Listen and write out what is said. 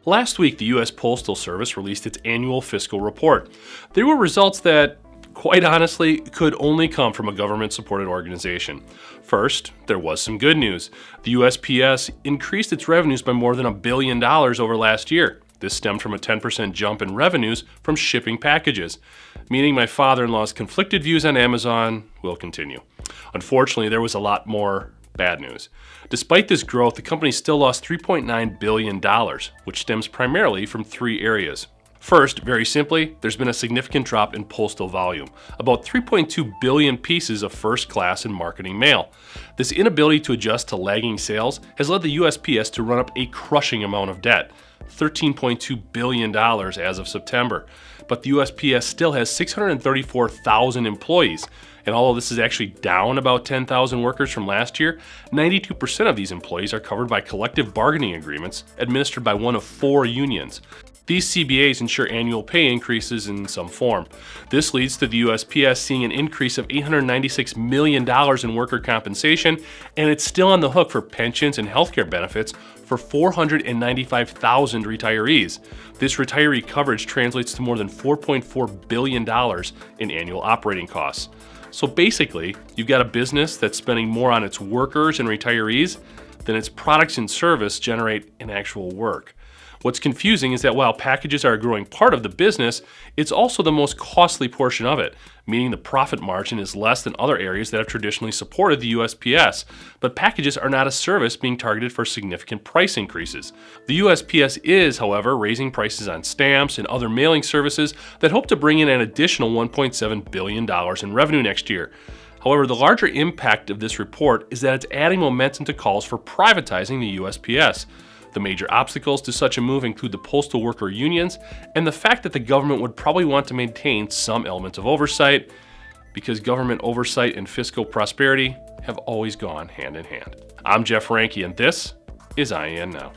Last week, the U.S. Postal Service released its annual fiscal report. There were results that, quite honestly, could only come from a government-supported organization. First, there was some good news. The USPS increased its revenues by more than $1 billion over last year. This stemmed from a 10% jump in revenues from shipping packages, meaning my father-in-law's conflicted views on Amazon will continue. Unfortunately, there was a lot more bad news. Despite this growth, the company still lost $3.9 billion, which stems primarily from three areas. First, very simply, there's been a significant drop in postal volume, about 3.2 billion pieces of first-class and marketing mail. This inability to adjust to lagging sales has led the USPS to run up a crushing amount of debt, $13.2 billion as of September. But the USPS still has 634,000 employees, and although this is actually down about 10,000 workers from last year, 92% of these employees are covered by collective bargaining agreements administered by one of 4 unions. These CBAs ensure annual pay increases in some form. This leads to the USPS seeing an increase of $896 million in worker compensation, and it's still on the hook for pensions and healthcare benefits for 495,000 retirees. This retiree coverage translates to more than $4.4 billion in annual operating costs. So basically, you've got a business that's spending more on its workers and retirees than its products and service generate in actual work. What's confusing is that while packages are a growing part of the business, it's also the most costly portion of it, meaning the profit margin is less than other areas that have traditionally supported the USPS. But packages are not a service being targeted for significant price increases. The USPS is, however, raising prices on stamps and other mailing services that hope to bring in an additional $1.7 billion in revenue next year. However, the larger impact of this report is that it's adding momentum to calls for privatizing the USPS. The major obstacles to such a move include the postal worker unions and the fact that the government would probably want to maintain some element of oversight, because government oversight and fiscal prosperity have always gone hand in hand. I'm Jeff Ranke, and this is IEN Now.